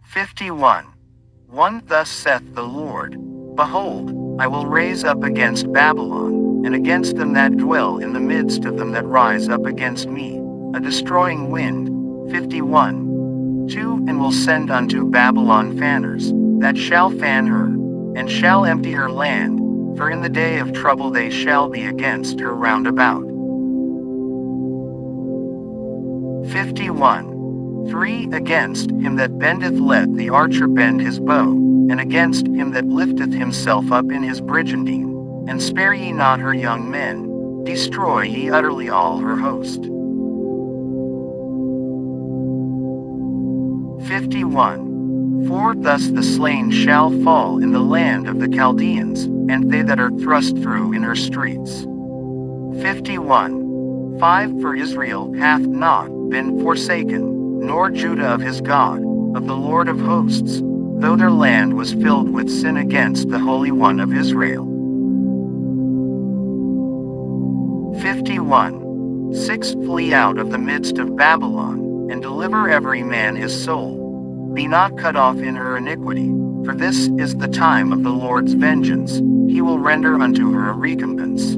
51. 1 Thus saith the Lord, Behold, I will raise up against Babylon, and against them that dwell in the midst of them that rise up against me, a destroying wind. 51. 2 And will send unto Babylon fanners, that shall fan her, and shall empty her land, for in the day of trouble they shall be against her round about. 51. 3 Against him that bendeth let the archer bend his bow, and against him that lifteth himself up in his brigandine, and spare ye not her young men, destroy ye utterly all her host. 51. For thus the slain shall fall in the land of the Chaldeans, and they that are thrust through in her streets. 51. 5 For Israel hath not been forsaken, nor Judah of his God, of the Lord of hosts, though their land was filled with sin against the Holy One of Israel. 51. 6 Flee out of the midst of Babylon, and deliver every man his soul. Be not cut off in her iniquity, for this is the time of the Lord's vengeance, he will render unto her a recompense.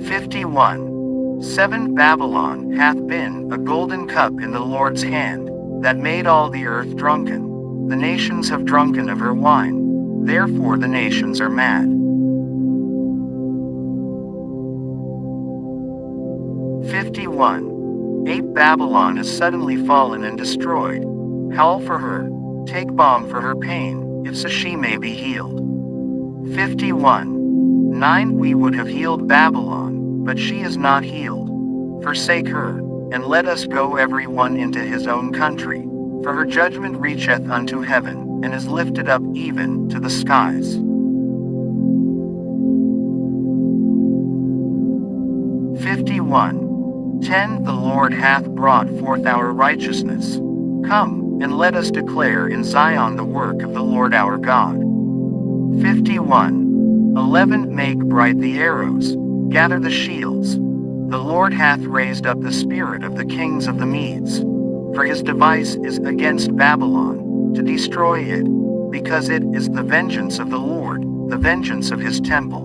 51. 7 Babylon hath been a golden cup in the Lord's hand, that made all the earth drunken. The nations have drunken of her wine, therefore the nations are mad. 51. 8 Babylon is suddenly fallen and destroyed. Howl for her, take balm for her pain, if so she may be healed. 51. 9 We would have healed Babylon, but she is not healed. Forsake her, and let us go every one into his own country, for her judgment reacheth unto heaven, and is lifted up even to the skies. 51. 10 The Lord hath brought forth our righteousness. Come, and let us declare in Zion the work of the Lord our God. 51. 11 Make bright the arrows, gather the shields. The Lord hath raised up the spirit of the kings of the Medes. For his device is against Babylon, to destroy it, because it is the vengeance of the Lord, the vengeance of his temple.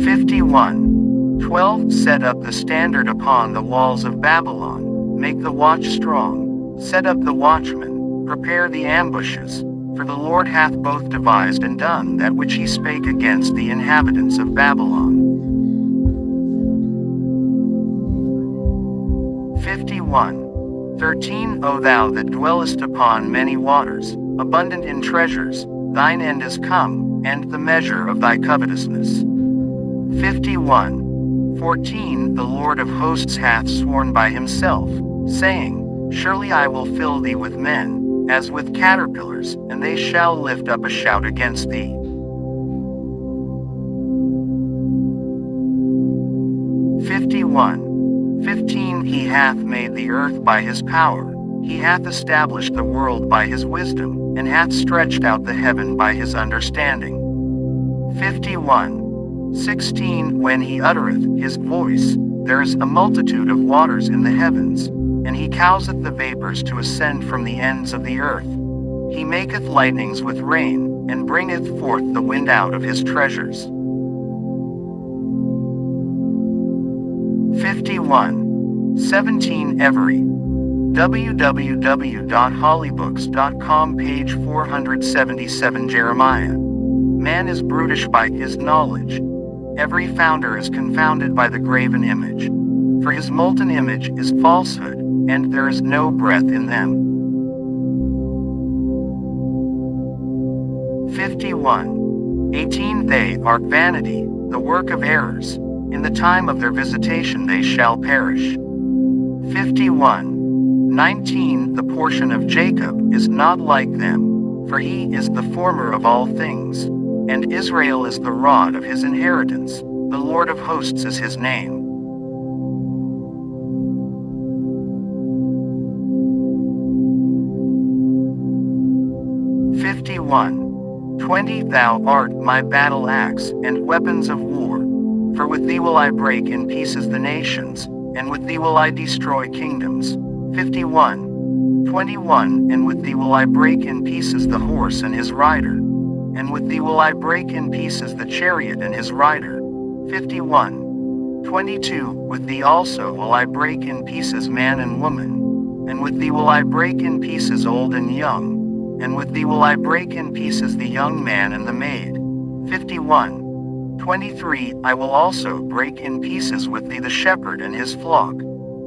51. 12 Set up the standard upon the walls of Babylon, make the watch strong, set up the watchmen, prepare the ambushes, for the Lord hath both devised and done that which he spake against the inhabitants of Babylon. 51. 13 O thou that dwellest upon many waters, abundant in treasures, thine end is come, and the measure of thy covetousness. 51. 14 The Lord of hosts hath sworn by himself, saying, Surely I will fill thee with men, as with caterpillars, and they shall lift up a shout against thee. 51. 15 He hath made the earth by his power, he hath established the world by his wisdom, and hath stretched out the heaven by his understanding. 51. 16 When he uttereth his voice, there is a multitude of waters in the heavens, and he causeth the vapors to ascend from the ends of the earth. He maketh lightnings with rain, and bringeth forth the wind out of his treasures. 51. 17 Every. www.hollybooks.com page 477 Jeremiah. Man is brutish by his knowledge. Every founder is confounded by the graven image. For his molten image is falsehood, and there is no breath in them. 51. 18 They are vanity, the work of errors. In the time of their visitation they shall perish. 51. 19 The portion of Jacob is not like them, for he is the former of all things, and Israel is the rod of his inheritance, the Lord of hosts is his name. 51. 20 Thou art my battle axe and weapons of war. For with thee will I break in pieces the nations, and with thee will I destroy kingdoms. 51:21 And with thee will I break in pieces the horse and his rider, and with thee will I break in pieces the chariot and his rider. 51:22 With thee also will I break in pieces man and woman, and with thee will I break in pieces old and young, and with thee will I break in pieces the young man and the maid. 51:23 I will also break in pieces with thee the shepherd and his flock,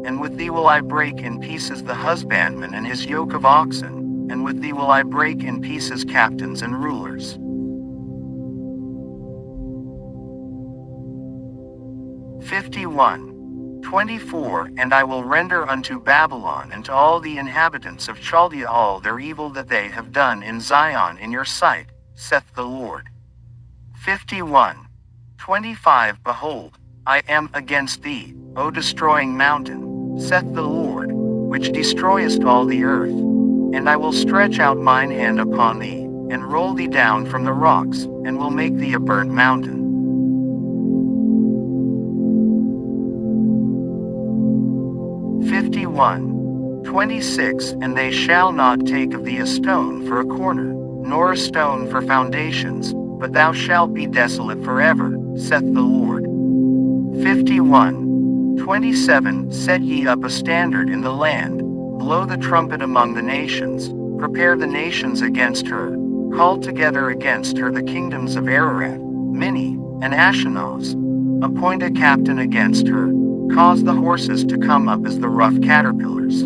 and with thee will I break in pieces the husbandman and his yoke of oxen, and with thee will I break in pieces captains and rulers. 51:24 And I will render unto Babylon and to all the inhabitants of Chaldea all their evil that they have done in Zion in your sight, saith the Lord. 51:25 Behold, I am against thee, O destroying mountain, saith the Lord, which destroyest all the earth. And I will stretch out mine hand upon thee, and roll thee down from the rocks, and will make thee a burnt mountain. 51:26 And they shall not take of thee a stone for a corner, nor a stone for foundations, but thou shalt be desolate forever, saith the Lord. 51:27 Set ye up a standard in the land, blow the trumpet among the nations, prepare the nations against her, call together against her the kingdoms of Ararat, Minni, and Ashkenaz, appoint a captain against her, cause the horses to come up as the rough caterpillars.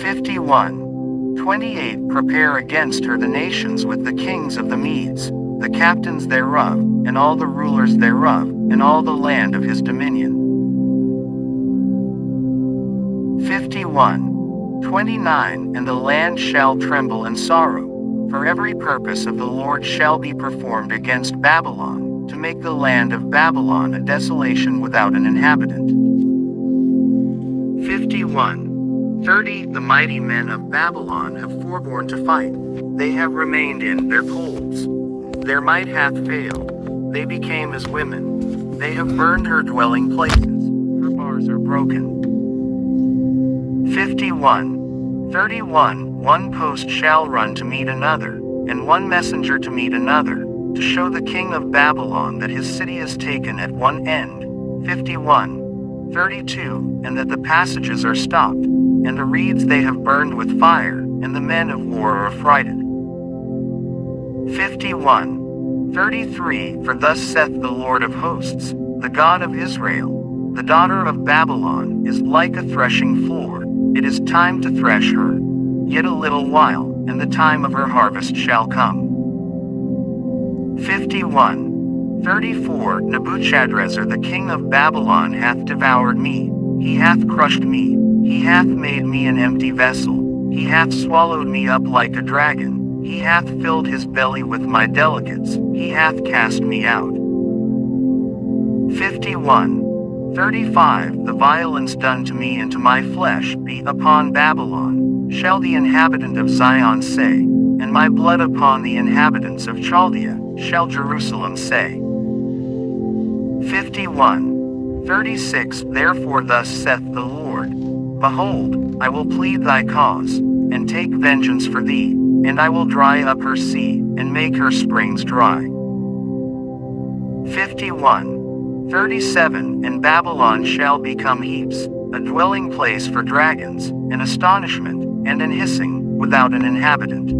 51:28 Prepare against her the nations with the kings of the Medes, the captains thereof, and all the rulers thereof, and all the land of his dominion. 51:29 And the land shall tremble and sorrow, for every purpose of the Lord shall be performed against Babylon, to make the land of Babylon a desolation without an inhabitant. 51:30 The mighty men of Babylon have forborne to fight, they have remained in their poles. Their might hath failed, they became as women. They have burned her dwelling places, her bars are broken. 51:31 One post shall run to meet another, and one messenger to meet another, to show the king of Babylon that his city is taken at one end. 51:32 And that the passages are stopped, and the reeds they have burned with fire, and the men of war are affrighted. 51:33 For thus saith the Lord of hosts, the God of Israel, the daughter of Babylon is like a threshing floor, it is time to thresh her. Yet a little while, and the time of her harvest shall come. 51:34 Nebuchadrezzar the king of Babylon hath devoured me, he hath crushed me, he hath made me an empty vessel, he hath swallowed me up like a dragon, he hath filled his belly with my delicates, he hath cast me out. 51:35 The violence done to me and to my flesh be upon Babylon, shall the inhabitant of Zion say, and my blood upon the inhabitants of Chaldea, shall Jerusalem say. 51:36 Therefore thus saith the Lord, Behold, I will plead thy cause, and take vengeance for thee, and I will dry up her sea, and make her springs dry. 51:37 And Babylon shall become heaps, a dwelling place for dragons, an astonishment, and an hissing, without an inhabitant.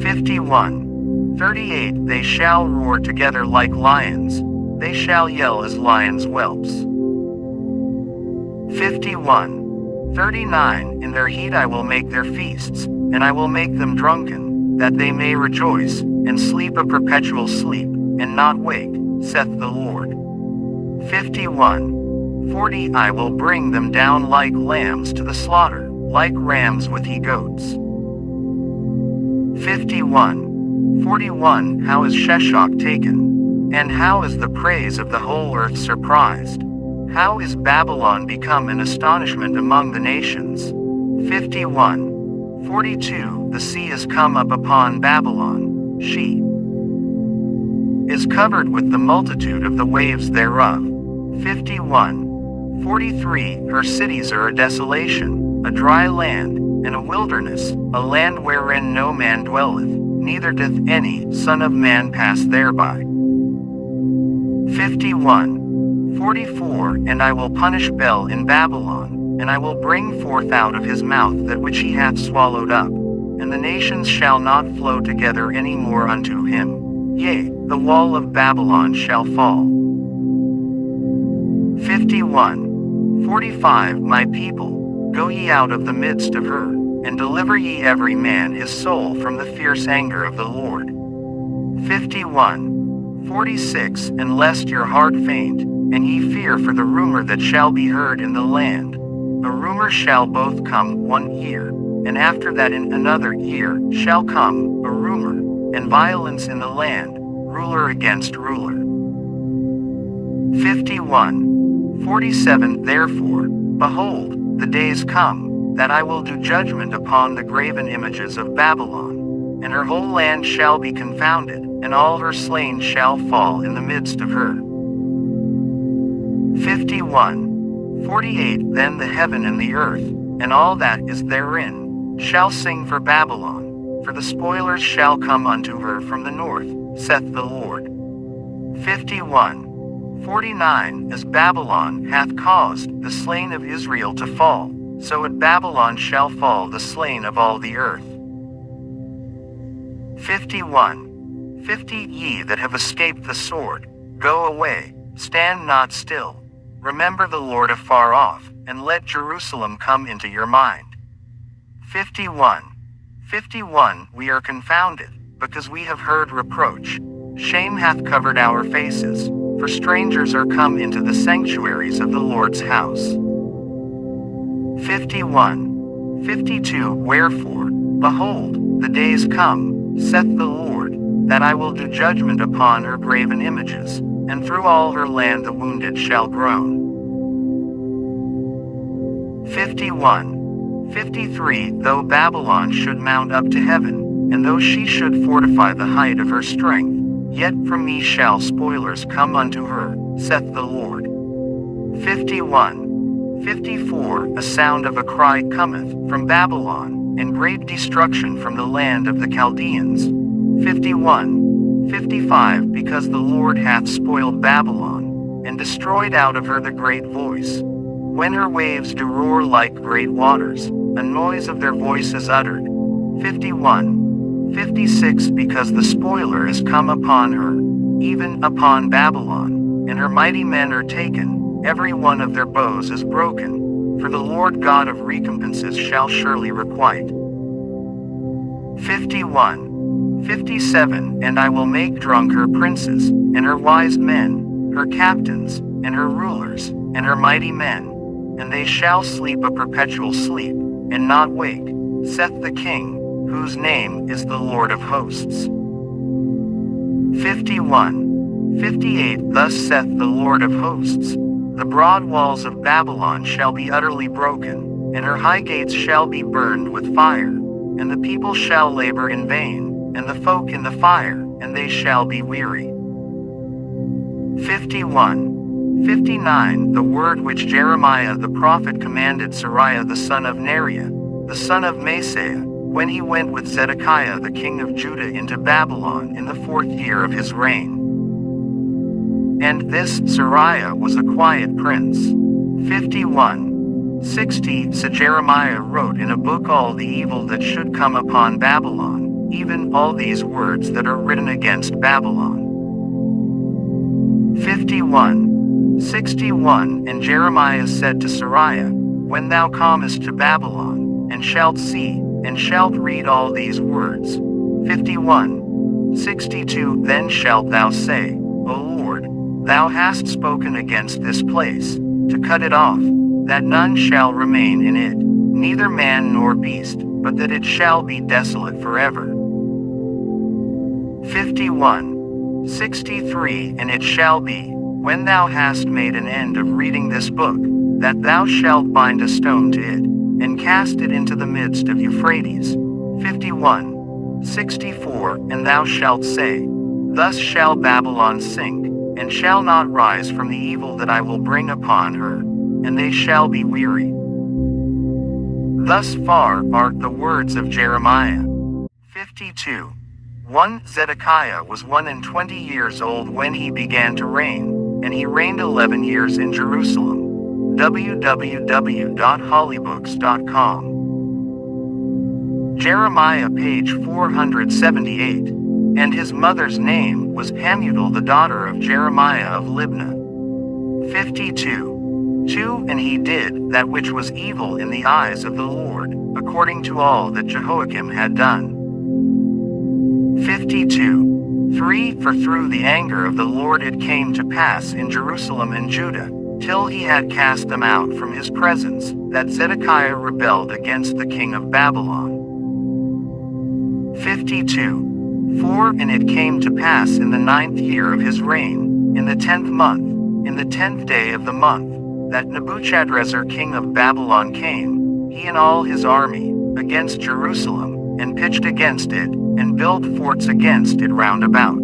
51:38 They shall roar together like lions, they shall yell as lions' whelps. 51:39 In their heat I will make their feasts, and I will make them drunken, that they may rejoice, and sleep a perpetual sleep, and not wake, saith the Lord. 51:40 I will bring them down like lambs to the slaughter, like rams with he-goats. 51:41 How is Sheshach taken? And how is the praise of the whole earth surprised? How is Babylon become an astonishment among the nations? 51:42 The sea is come up upon Babylon, she is covered with the multitude of the waves thereof. 51:43 Her cities are a desolation, a dry land, and a wilderness, a land wherein no man dwelleth, neither doth any son of man pass thereby. 51:44 And I will punish Bel in Babylon, and I will bring forth out of his mouth that which he hath swallowed up, and the nations shall not flow together any more unto him. Yea, the wall of Babylon shall fall. 51:45 My people, go ye out of the midst of her, and deliver ye every man his soul from the fierce anger of the Lord. 51:46 And lest your heart faint, and ye fear for the rumor that shall be heard in the land. A rumor shall both come 1 year, and after that in another year shall come a rumor, and violence in the land, ruler against ruler. 51:47 Therefore, behold, the days come, that I will do judgment upon the graven images of Babylon, and her whole land shall be confounded, and all her slain shall fall in the midst of her. 51:48 Then the heaven and the earth, and all that is therein, shall sing for Babylon, for the spoilers shall come unto her from the north, saith the Lord. 51:49 As Babylon hath caused the slain of Israel to fall, so at Babylon shall fall the slain of all the earth. 51:50 Ye that have escaped the sword, go away, stand not still. Remember the Lord afar off, and let Jerusalem come into your mind. 51:51 We are confounded, because we have heard reproach. Shame hath covered our faces, for strangers are come into the sanctuaries of the Lord's house. 51:52 Wherefore, behold, the days come, saith the Lord, that I will do judgment upon her graven images, and through all her land the wounded shall groan. 51:53 Though Babylon should mount up to heaven, and though she should fortify the height of her strength, yet from me shall spoilers come unto her, saith the Lord. 51:54 A sound of a cry cometh from Babylon, and great destruction from the land of the Chaldeans. 51:55 Because the Lord hath spoiled Babylon, and destroyed out of her the great voice. When her waves do roar like great waters, a noise of their voice is uttered. 51:56 Because the spoiler is come upon her, even upon Babylon, and her mighty men are taken, every one of their bows is broken, for the Lord God of recompenses shall surely requite. 51:57 And I will make drunk her princes, and her wise men, her captains, and her rulers, and her mighty men, and they shall sleep a perpetual sleep, and not wake, saith the King, whose name is the Lord of hosts. 51:58 Thus saith the Lord of hosts, the broad walls of Babylon shall be utterly broken, and her high gates shall be burned with fire, and the people shall labor in vain, and the folk in the fire, and they shall be weary. 51:59 The word which Jeremiah the prophet commanded Seraiah the son of Neriah, the son of Maaseiah, when he went with Zedekiah the king of Judah into Babylon in the 4th year of his reign. And this Seraiah was a quiet prince. 51:60 So Jeremiah wrote in a book all the evil that should come upon Babylon, even all these words that are written against Babylon. 51:61 And Jeremiah said to Seraiah, When thou comest to Babylon, and shalt see, and shalt read all these words. 51:62 Then shalt thou say, O Lord, thou hast spoken against this place, to cut it off, that none shall remain in it, neither man nor beast, but that it shall be desolate forever. 51:63 And it shall be, when thou hast made an end of reading this book, that thou shalt bind a stone to it, and cast it into the midst of Euphrates. 51:64 And thou shalt say, Thus shall Babylon sink, and shall not rise from the evil that I will bring upon her, and they shall be weary. Thus far are the words of Jeremiah. 52. 1. Zedekiah was 21 years old when he began to reign, and he reigned 11 years in Jerusalem. www.hollybooks.com. Jeremiah, page 478. And his mother's name was Hamutal, the daughter of Jeremiah of Libnah. 52. 2. And he did that which was evil in the eyes of the Lord, according to all that Jehoiakim had done. 52. 3. For through the anger of the Lord it came to pass in Jerusalem and Judah, till he had cast them out from his presence, that Zedekiah rebelled against the king of Babylon. 52. 4. And it came to pass in the 9th year of his reign, in the 10th month, in the 10th day of the month, that Nebuchadrezzar king of Babylon came, he and all his army, against Jerusalem, and pitched against it, and built forts against it round about.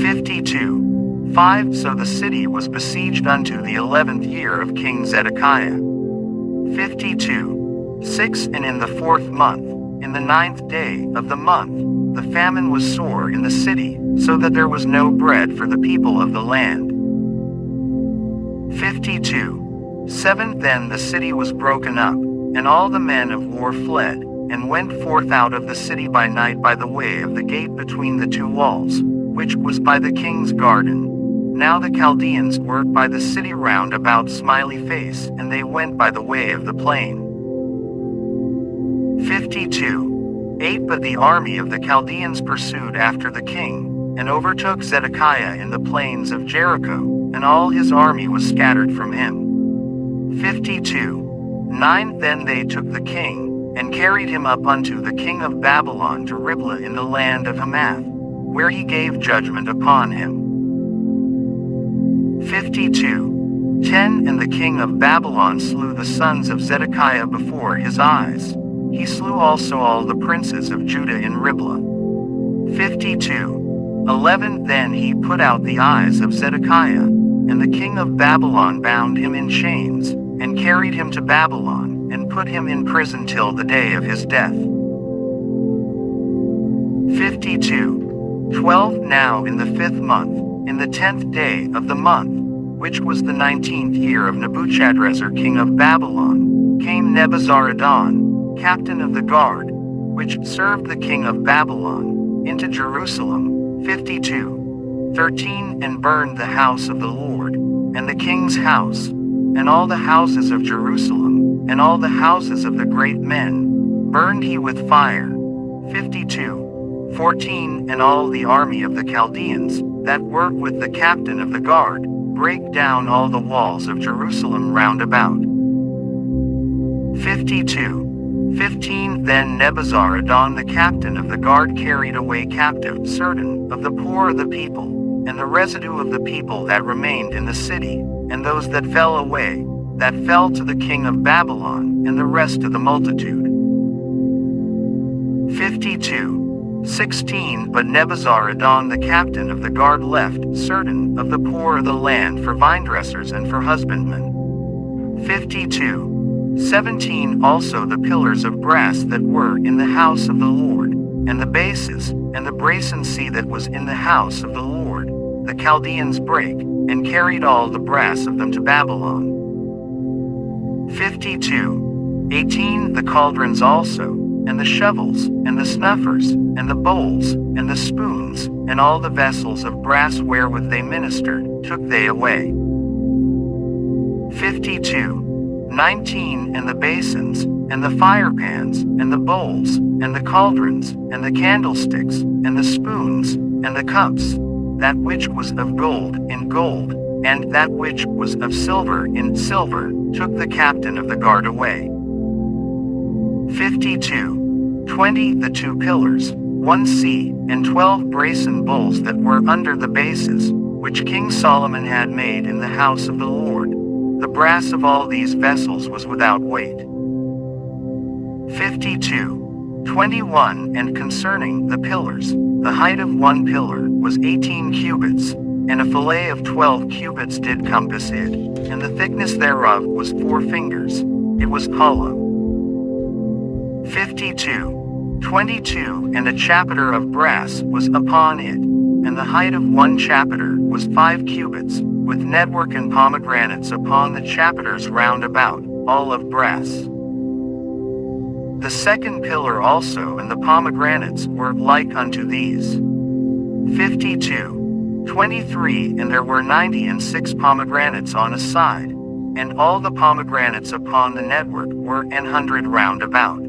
52. 5. So the city was besieged unto the 11th year of King Zedekiah. 52. 6. And in the 4th month, in the 9th day of the month, the famine was sore in the city, so that there was no bread for the people of the land. 52. 7. Then the city was broken up, and all the men of war fled, and went forth out of the city by night by the way of the gate between the two walls, which was by the king's garden. Now the Chaldeans were by the city round about Smiley Face, and they went by the way of the plain. 52. 8. But the army of the Chaldeans pursued after the king, and overtook Zedekiah in the plains of Jericho, and all his army was scattered from him. 52. 9. Then they took the king, and carried him up unto the king of Babylon to Riblah in the land of Hamath, where he gave judgment upon him. 52. 10. And the king of Babylon slew the sons of Zedekiah before his eyes. He slew also all the princes of Judah in Riblah. 52. 11. Then he put out the eyes of Zedekiah, and the king of Babylon bound him in chains, and carried him to Babylon, and put him in prison till the day of his death. 52. 12. Now in the 5th month, in the 10th day of the month, which was the 19th year of Nebuchadrezzar king of Babylon, came Nebuzaradan, captain of the guard, which served the king of Babylon, into Jerusalem. 52. 13. And burned the house of the Lord, and the king's house, and all the houses of Jerusalem, and all the houses of the great men, burned he with fire. 52. 14. And all the army of the Chaldeans, that were with the captain of the guard, brake down all the walls of Jerusalem round about. 52. 15. Then Nebuzaradan the captain of the guard carried away captive certain of the poor of the people, and the residue of the people that remained in the city, and those that fell away, that fell to the king of Babylon, and the rest of the multitude. 52. 16. But Nebuzaradan the captain of the guard left certain of the poor of the land for vinedressers and for husbandmen. 52. 17. Also the pillars of brass that were in the house of the Lord, and the bases, and the brazen sea that was in the house of the Lord, the Chaldeans brake, and carried all the brass of them to Babylon. 52. 18. The cauldrons also, and the shovels, and the snuffers, and the bowls, and the spoons, and all the vessels of brass wherewith they ministered, took they away. 52. 19. And the basins, and the firepans, and the bowls, and the cauldrons, and the candlesticks, and the spoons, and the cups, that which was of gold in gold, and that which was of silver in silver, took the captain of the guard away. 52. 20. The 2 pillars, 1 sea, and 12 brazen bowls that were under the bases, which King Solomon had made in the house of the Lord. The brass of all these vessels was without weight. 52. 21. And concerning the pillars, the height of 1 pillar, was 18 cubits, and a fillet of 12 cubits did compass it, and the thickness thereof was 4 fingers. It was hollow. 52:22 And a chapiter of brass was upon it, and the height of one chapiter was 5 cubits, with network and pomegranates upon the chapiters round about, all of brass. The second pillar also and the pomegranates were like unto these. 52:23 And there were 96 pomegranates on a side, and all the pomegranates upon the network were 100 round about.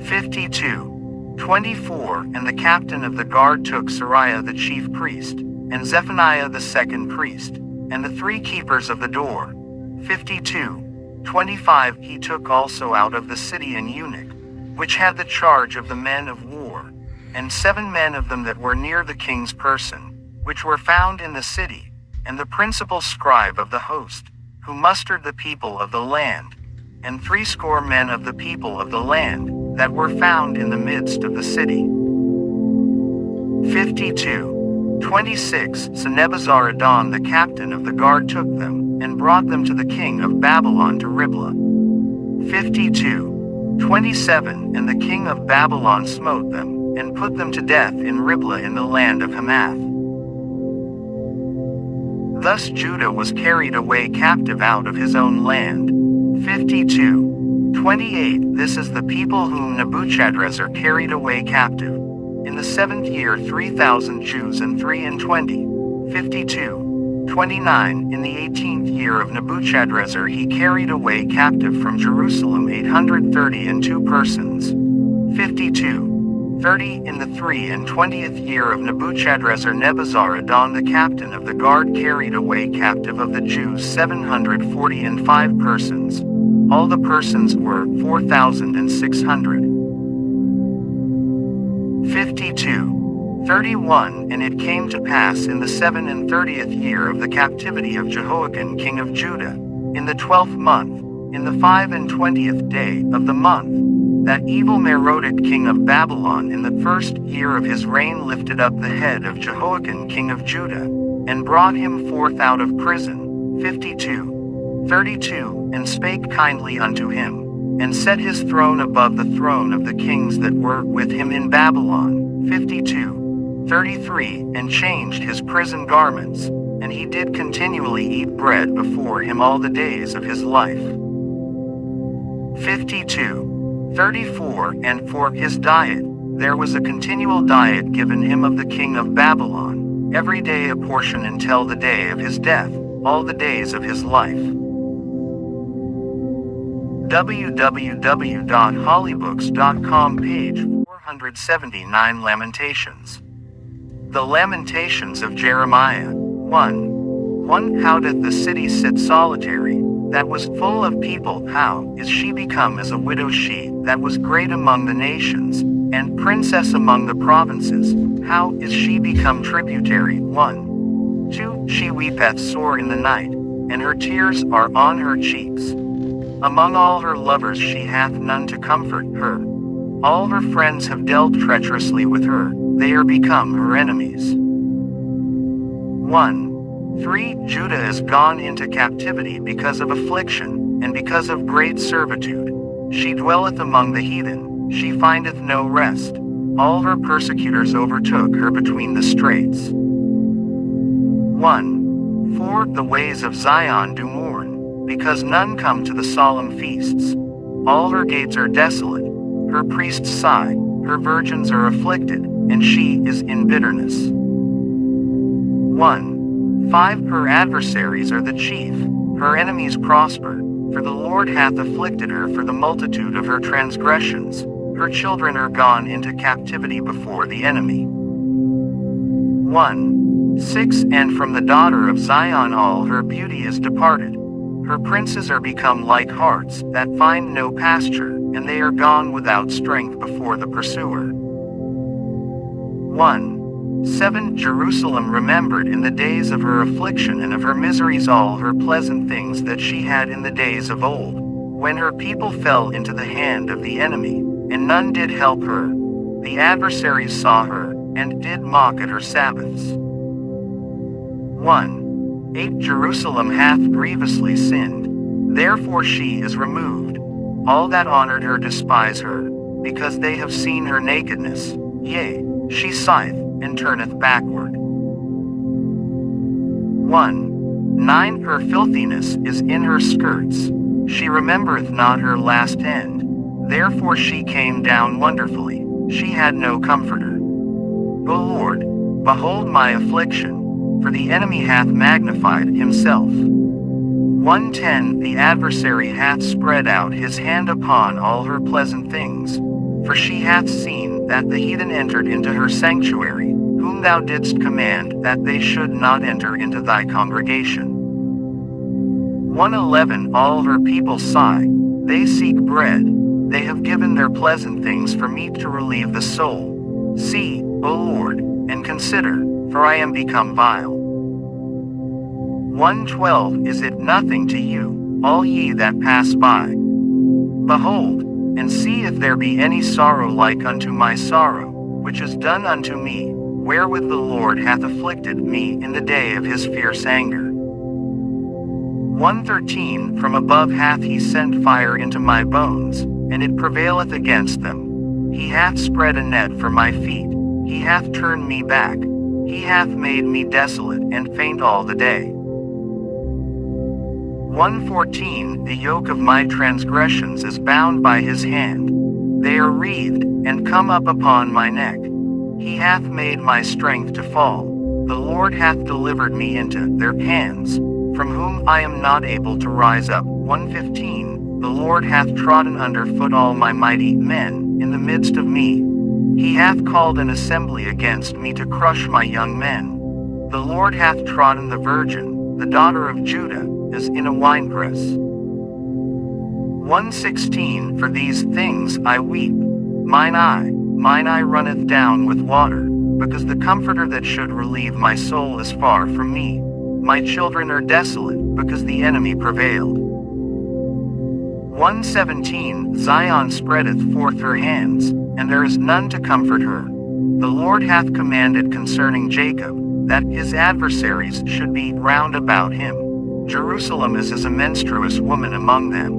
52:24 And the captain of the guard took Sariah the chief priest, and Zephaniah the second priest, and the 3 keepers of the door. 52:25 He took also out of the city an eunuch, which had the charge of the men of war, and 7 men of them that were near the king's person, which were found in the city, and the principal scribe of the host, who mustered the people of the land, and 60 men of the people of the land, that were found in the midst of the city. 52:26 So Nebuzaradan the captain of the guard took them, and brought them to the king of Babylon to Riblah. 52:27 And the king of Babylon smote them, and put them to death in Riblah in the land of Hamath. Thus Judah was carried away captive out of his own land. 52:28 This is the people whom Nebuchadrezzar carried away captive. In the 7th year 3,000 Jews and 23. 52:29 In the 18th year of Nebuchadrezzar he carried away captive from Jerusalem 832 persons. 52:30 In the 23 year of Nebuchadrezzar Nebuzaradan the captain of the guard carried away captive of the Jews 745 persons. All the persons were 4,600. 52:31 And it came to pass in the 37th year of the captivity of Jehoiakim king of Judah, in the 12th month, in the 25th day of the month, that evil Merodach king of Babylon in the 1st year of his reign lifted up the head of Jehoiakim king of Judah, and brought him forth out of prison. 52:32 And spake kindly unto him, and set his throne above the throne of the kings that were with him in Babylon. 52:33 And changed his prison garments, and he did continually eat bread before him all the days of his life. 52:34 And for his diet, there was a continual diet given him of the king of Babylon, every day a portion until the day of his death, all the days of his life. www.hollybooks.com Page 479 Lamentations. The Lamentations of Jeremiah. 1. How doth the city sit solitary, that was full of people? How is she become as a widow, she that was great among the nations, and princess among the provinces? How is she become tributary? 1. 2. She weepeth sore in the night, and her tears are on her cheeks. Among all her lovers she hath none to comfort her. All her friends have dealt treacherously with her, they are become her enemies. 3. Judah is gone into captivity because of affliction, and because of great servitude. She dwelleth among the heathen, she findeth no rest. All her persecutors overtook her between the straits. 4. The ways of Zion do mourn, because none come to the solemn feasts. All her gates are desolate, her priests sigh, her virgins are afflicted, and she is in bitterness. 5. Her adversaries are the chief, her enemies prosper, for the Lord hath afflicted her for the multitude of her transgressions. Her children are gone into captivity before the enemy. 6. And from the daughter of Zion all her beauty is departed. Her princes are become like harts that find no pasture, and they are gone without strength before the pursuer. 7. Jerusalem remembered in the days of her affliction and of her miseries all her pleasant things that she had in the days of old, when her people fell into the hand of the enemy, and none did help her. The adversaries saw her, and did mock at her Sabbaths. 1. 8 Jerusalem hath grievously sinned, therefore she is removed. All that honored her despise her, because they have seen her nakedness, yea, she sigheth, and turneth backward. 1. 9 Her filthiness is in her skirts, she remembereth not her last end, therefore she came down wonderfully, she had no comforter. O Lord, behold my affliction, for the enemy hath magnified himself. 110 The adversary hath spread out his hand upon all her pleasant things, for she hath seen that the heathen entered into her sanctuary, whom thou didst command that they should not enter into thy congregation. 111 All her people sigh, they seek bread, they have given their pleasant things for meat to relieve the soul. See, O Lord, and consider, for I am become vile. 112 Is it nothing to you, all ye that pass by? Behold, and see if there be any sorrow like unto my sorrow, which is done unto me, wherewith the Lord hath afflicted me in the day of his fierce anger. 113 From above hath he sent fire into my bones, and it prevaileth against them. He hath spread a net for my feet, he hath turned me back, he hath made me desolate and faint all the day. 114 The yoke of my transgressions is bound by his hand, they are wreathed, and come up upon my neck. He hath made my strength to fall, the Lord hath delivered me into their hands, from whom I am not able to rise up. 115 The Lord hath trodden under foot all my mighty men, in the midst of me. He hath called an assembly against me to crush my young men. The Lord hath trodden the virgin, the daughter of Judah, as in a winepress. 116 For these things I weep, mine eye runneth down with water, because the comforter that should relieve my soul is far from me. My children are desolate, because the enemy prevailed. 117 Zion spreadeth forth her hands, and there is none to comfort her. The Lord hath commanded concerning Jacob, that his adversaries should be round about him. Jerusalem is as a menstruous woman among them.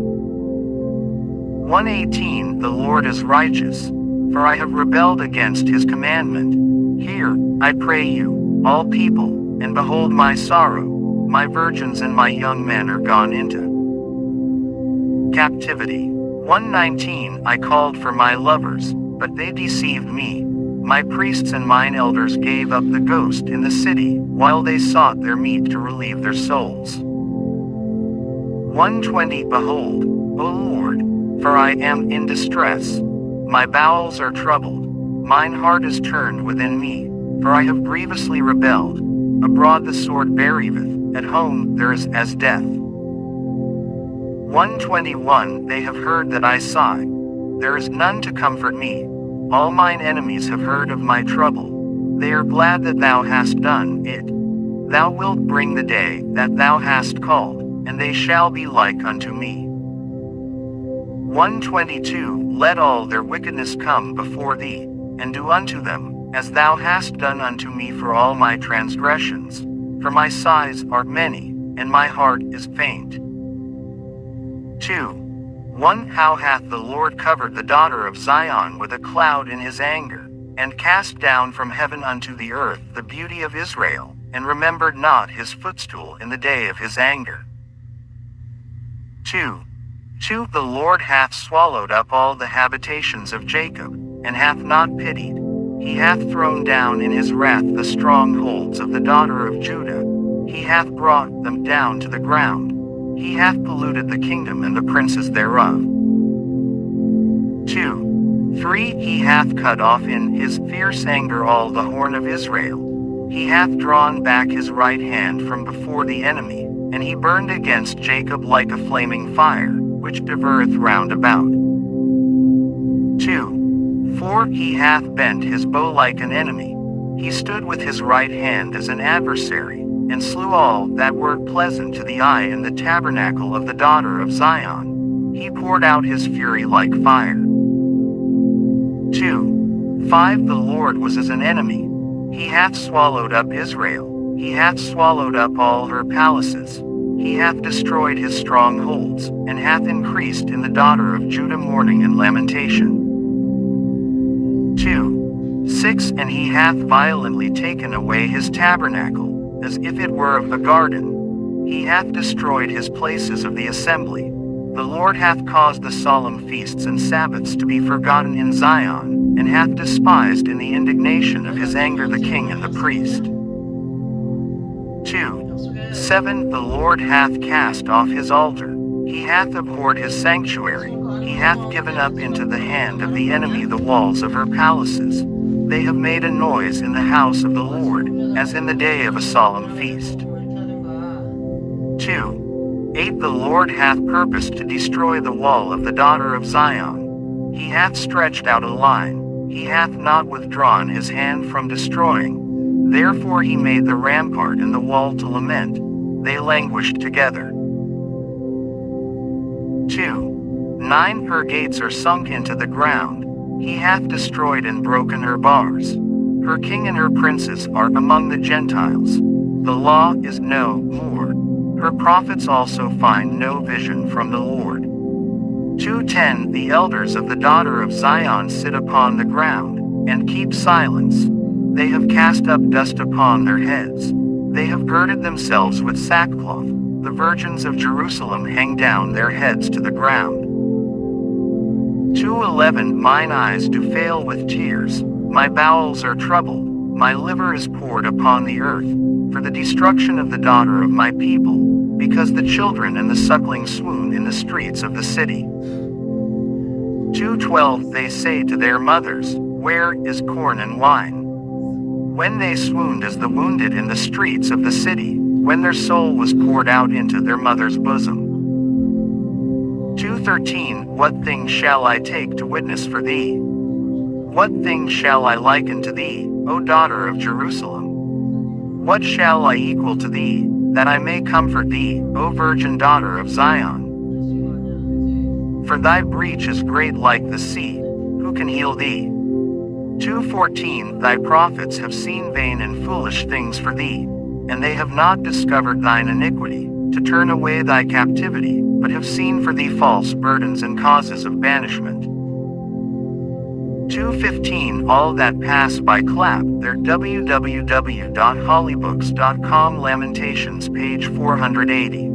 118 The Lord is righteous, for I have rebelled against his commandment. Hear, I pray you, all people, and behold my sorrow, my virgins and my young men are gone into captivity. 119 I called for my lovers, but they deceived me. My priests and mine elders gave up the ghost in the city, while they sought their meat to relieve their souls. 120 Behold, O Lord, for I am in distress. My bowels are troubled, mine heart is turned within me, for I have grievously rebelled. Abroad the sword bereaveth, at home there is as death. 121 They have heard that I sigh, there is none to comfort me. All mine enemies have heard of my trouble, they are glad that thou hast done it. Thou wilt bring the day that thou hast called, and they shall be like unto me. 122 Let all their wickedness come before thee, and do unto them, as thou hast done unto me for all my transgressions, for my sighs are many, and my heart is faint. 2. 1 How hath the Lord covered the daughter of Zion with a cloud in his anger, and cast down from heaven unto the earth the beauty of Israel, and remembered not his footstool in the day of his anger. 2. The Lord hath swallowed up all the habitations of Jacob, and hath not pitied. He hath thrown down in his wrath the strongholds of the daughter of Judah. He hath brought them down to the ground. He hath polluted the kingdom and the princes thereof. 3 He hath cut off in his fierce anger all the horn of Israel. He hath drawn back his right hand from before the enemy, and he burned against Jacob like a flaming fire, which devoureth round about. 4 He hath bent his bow like an enemy. He stood with his right hand as an adversary, and slew all that were pleasant to the eye in the tabernacle of the daughter of Zion. He poured out his fury like fire. 5. The Lord was as an enemy. He hath swallowed up Israel. He hath swallowed up all her palaces. He hath destroyed his strongholds, and hath increased in the daughter of Judah mourning and lamentation. 2. 6. And he hath violently taken away his tabernacle, as if it were of the garden. He hath destroyed his places of the assembly. The Lord hath caused the solemn feasts and Sabbaths to be forgotten in Zion, and hath despised in the indignation of his anger the king and the priest. 2. 7. The Lord hath cast off his altar. He hath abhorred his sanctuary. He hath given up into the hand of the enemy the walls of her palaces. They have made a noise in the house of the Lord, as in the day of a solemn feast. 2. 8. The Lord hath purposed to destroy the wall of the daughter of Zion. He hath stretched out a line. He hath not withdrawn his hand from destroying. Therefore he made the rampart and the wall to lament. They languished together. 2. 9. Her gates are sunk into the ground. He hath destroyed and broken her bars. Her king and her princes are among the Gentiles. The law is no more. Her prophets also find no vision from the Lord. 2:10 The elders of the daughter of Zion sit upon the ground, and keep silence. They have cast up dust upon their heads. They have girded themselves with sackcloth. The virgins of Jerusalem hang down their heads to the ground. 2:11 Mine eyes do fail with tears. My bowels are troubled. My liver is poured upon the earth, for the destruction of the daughter of my people, because the children and the suckling swoon in the streets of the city. 2:12 They say to their mothers, Where is corn and wine? When they swooned as the wounded in the streets of the city, when their soul was poured out into their mother's bosom. 2:13 What thing shall I take to witness for thee? What thing shall I liken to thee, O daughter of Jerusalem? What shall I equal to thee, that I may comfort thee, O virgin daughter of Zion? For thy breach is great like the sea, who can heal thee? 2:14 Thy prophets have seen vain and foolish things for thee, and they have not discovered thine iniquity, to turn away thy captivity, but have seen for thee false burdens and causes of banishment. 2:15 All that pass by clap their www.hollybooks.com Lamentations page 480.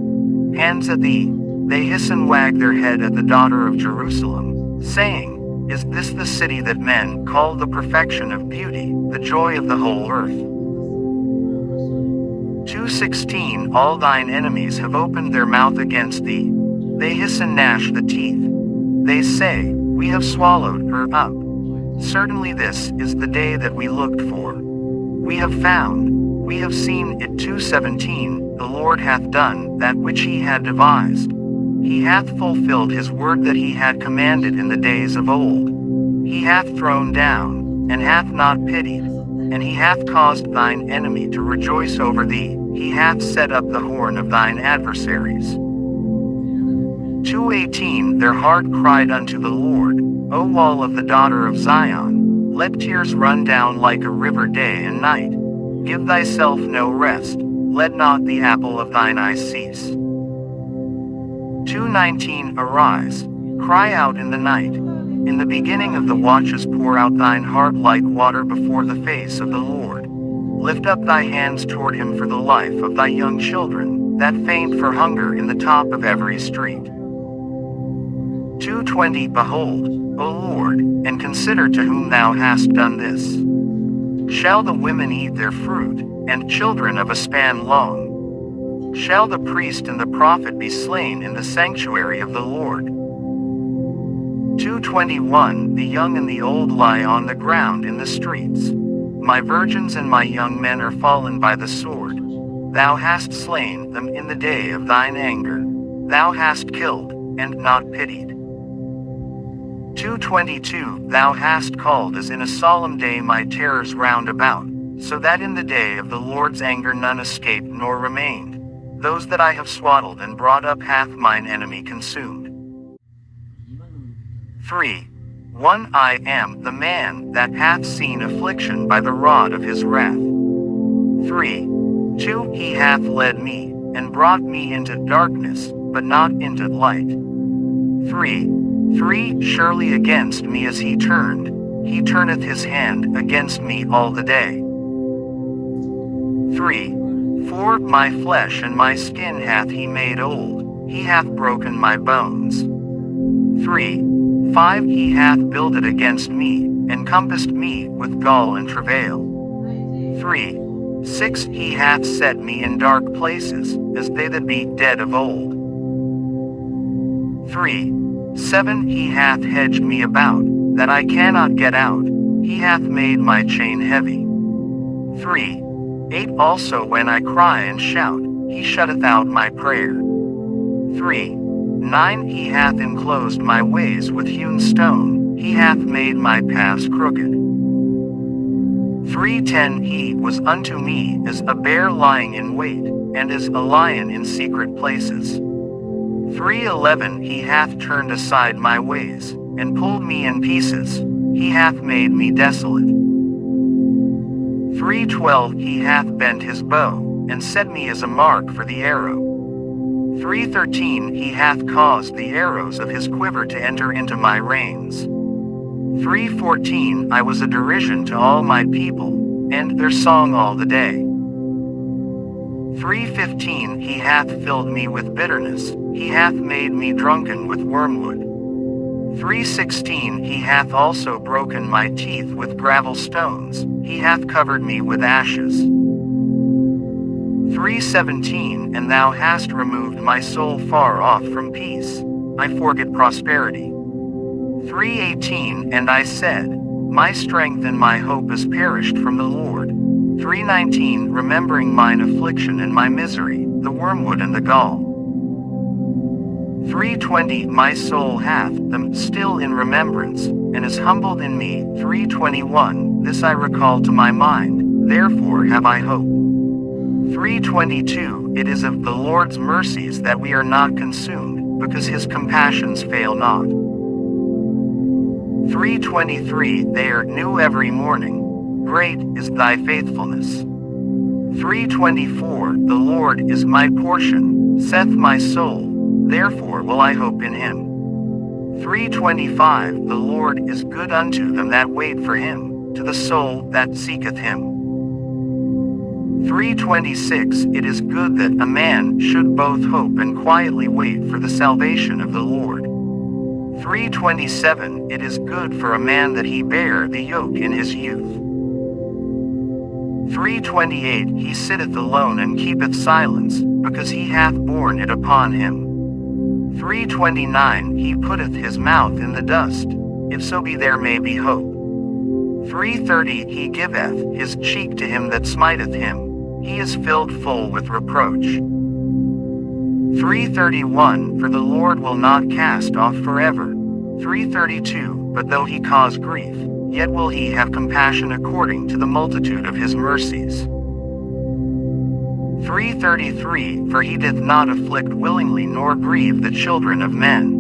Hands at thee, they hiss and wag their head at the daughter of Jerusalem, saying, Is this the city that men call the perfection of beauty, the joy of the whole earth? 2:16 All thine enemies have opened their mouth against thee. They hiss and gnash the teeth. They say, We have swallowed her up. Certainly this is the day that we looked for. We have found, we have seen it. 2:17 The Lord hath done that which he had devised. He hath fulfilled his word that he had commanded in the days of old. He hath thrown down, and hath not pitied, and he hath caused thine enemy to rejoice over thee. He hath set up the horn of thine adversaries. 2:18 Their heart cried unto the Lord, O wall of the daughter of Zion, let tears run down like a river day and night. Give thyself no rest, let not the apple of thine eye cease. 2:19 Arise, cry out in the night. In the beginning of the watches pour out thine heart like water before the face of the Lord. Lift up thy hands toward him for the life of thy young children, that faint for hunger in the top of every street. 2:20 Behold, O Lord, and consider to whom thou hast done this. Shall the women eat their fruit, and children of a span long? Shall the priest and the prophet be slain in the sanctuary of the Lord? 2:21 The young and the old lie on the ground in the streets. My virgins and my young men are fallen by the sword. Thou hast slain them in the day of thine anger. Thou hast killed, and not pitied. 2:22 Thou hast called as in a solemn day my terrors round about, so that in the day of the Lord's anger none escaped nor remained. Those that I have swaddled and brought up hath mine enemy consumed. 3. 1. I am the man that hath seen affliction by the rod of his wrath. 3. 2. He hath led me, and brought me into darkness, but not into light. 3. Surely against me is he turneth his hand against me all the day. 3. 4. My flesh and my skin hath he made old, he hath broken my bones. 3. 5. He hath builded against me, encompassed me with gall and travail. 3. 6. He hath set me in dark places, as they that be dead of old. 3. 7. He hath hedged me about, that I cannot get out, he hath made my chain heavy. 3. 8. Also when I cry and shout, he shutteth out my prayer. 3. 9. He hath enclosed my ways with hewn stone, he hath made my paths crooked. 3:10 He was unto me as a bear lying in wait, and as a lion in secret places. 3:11 He hath turned aside my ways, and pulled me in pieces, he hath made me desolate. 3:12 He hath bent his bow, and set me as a mark for the arrow. 3:13 He hath caused the arrows of his quiver to enter into my reins. 3:14 I was a derision to all my people, and their song all the day. 3:15 He hath filled me with bitterness, he hath made me drunken with wormwood. 3:16 He hath also broken my teeth with gravel stones, he hath covered me with ashes. 3:17 And thou hast removed my soul far off from peace, I forget prosperity. 3:18 And I said, my strength and my hope is perished from the Lord. 3:19 Remembering mine affliction and my misery, the wormwood and the gall. 3:20 My soul hath them still in remembrance, and is humbled in me. 3:21 This I recall to my mind, therefore have I hope. 3:22 It is of the Lord's mercies that we are not consumed, because his compassions fail not. 3:23 They are new every morning, great is thy faithfulness. 3:24 The Lord is my portion, saith my soul, therefore will I hope in him. 3:25 The Lord is good unto them that wait for him, to the soul that seeketh him. 3:26 It is good that a man should both hope and quietly wait for the salvation of the Lord. 3:27 It is good for a man that he bear the yoke in his youth. 3:28 He sitteth alone and keepeth silence, because he hath borne it upon him. 3:29 He putteth his mouth in the dust, if so be there may be hope. 3:30 He giveth his cheek to him that smiteth him, he is filled full with reproach. 3:31 For the Lord will not cast off forever. 3:32 But though he cause grief, yet will he have compassion according to the multitude of his mercies. 3:33 For he doth not afflict willingly nor grieve the children of men.